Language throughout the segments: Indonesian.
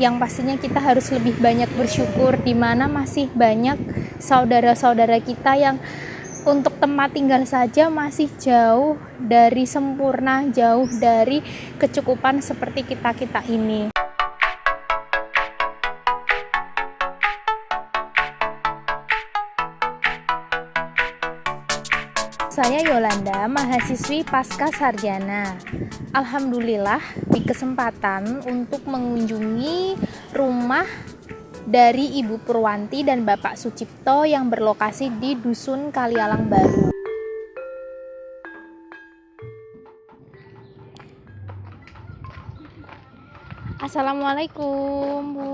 Yang pastinya kita harus lebih banyak bersyukur, di mana masih banyak saudara-saudara kita yang untuk tempat tinggal saja masih jauh dari sempurna, jauh dari kecukupan seperti kita-kita ini. Saya Yolanda, mahasiswi pasca sarjana. Alhamdulillah di kesempatan untuk mengunjungi rumah dari Ibu Purwanti dan Bapak Sucipto yang berlokasi di Dusun Kalialang Baru. Assalamualaikum, Bu.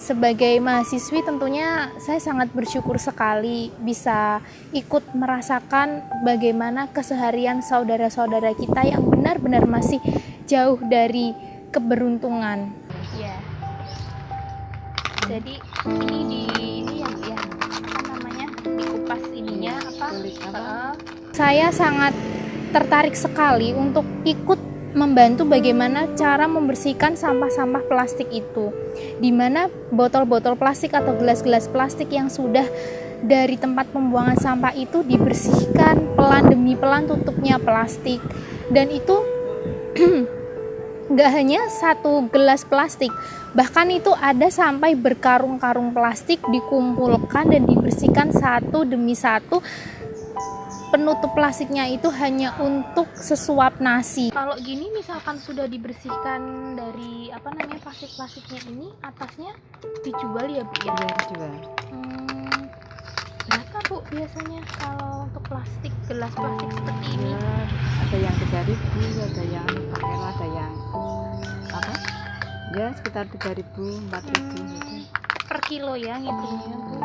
Sebagai mahasiswi tentunya saya sangat bersyukur sekali bisa ikut merasakan bagaimana keseharian saudara-saudara kita yang benar-benar masih jauh dari keberuntungan. Ya. Jadi ini ya Bu ya. Apa namanya? Dikupas ininya apa? Saya sangat tertarik sekali untuk ikut membantu bagaimana cara membersihkan sampah-sampah plastik itu, di mana botol-botol plastik atau gelas-gelas plastik yang sudah dari tempat pembuangan sampah itu dibersihkan pelan demi pelan tutupnya plastik, dan itu nggak hanya satu gelas plastik, bahkan itu ada sampai berkarung-karung plastik dikumpulkan dan dibersihkan satu demi satu. Penutup plastiknya itu hanya untuk sesuap nasi. Kalau gini misalkan sudah dibersihkan dari plastik-plastiknya ini, atasnya dijual ya Bu ya? Iya, dijual. Berapa Bu biasanya kalau untuk plastik, gelas plastik seperti ini? Ya, ada yang 3.000, ada yang pakai, ada yang apa? Ya sekitar 3.000, 4.000 gitu. Per kilo ya ngitungnya Bu.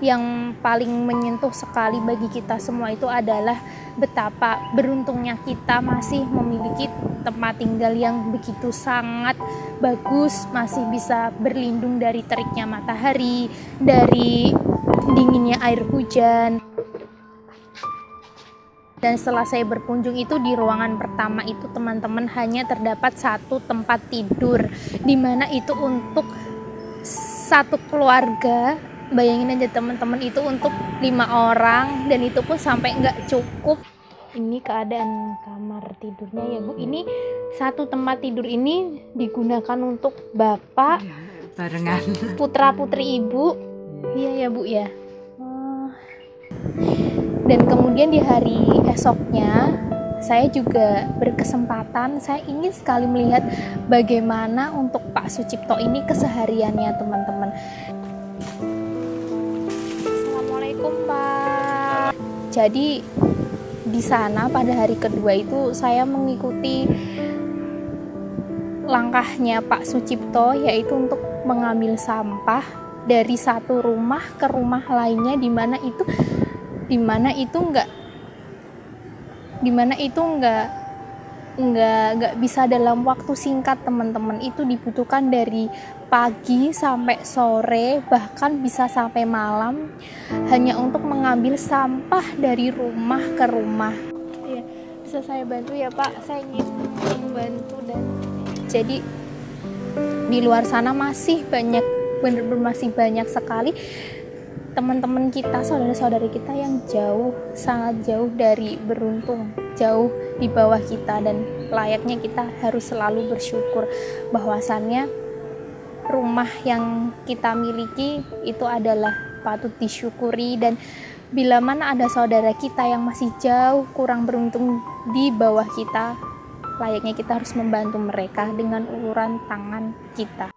Yang paling menyentuh sekali bagi kita semua itu adalah betapa beruntungnya kita masih memiliki tempat tinggal yang begitu sangat bagus, masih bisa berlindung dari teriknya matahari, dari dinginnya air hujan. Dan setelah saya berkunjung itu di ruangan pertama itu teman-teman hanya terdapat satu tempat tidur, di mana itu untuk satu keluarga. Bayangin aja teman-teman, itu untuk 5 orang dan itu pun sampai nggak cukup. Ini keadaan kamar tidurnya ya Bu. Ini satu tempat tidur ini digunakan untuk bapak, barengan, putra putri ibu. Iya ya Bu ya. Dan kemudian di hari esoknya saya juga berkesempatan, saya ingin sekali melihat bagaimana untuk Pak Sucipto ini kesehariannya teman-teman. Pak. Jadi di sana pada hari kedua itu saya mengikuti langkahnya Pak Sucipto, yaitu untuk mengambil sampah dari satu rumah ke rumah lainnya, di mana itu nggak bisa dalam waktu singkat teman-teman. Itu dibutuhkan dari pagi sampai sore, bahkan bisa sampai malam, hanya untuk mengambil sampah dari rumah ke rumah. Ya, bisa saya bantu ya Pak? Saya ingin membantu. Dan jadi di luar sana masih banyak, benar-benar masih banyak sekali teman-teman kita, saudara-saudari kita yang jauh, sangat jauh dari beruntung, jauh di bawah kita, dan layaknya kita harus selalu bersyukur bahwasannya rumah yang kita miliki itu adalah patut disyukuri. Dan bila mana ada saudara kita yang masih jauh kurang beruntung di bawah kita, layaknya kita harus membantu mereka dengan uluran tangan kita.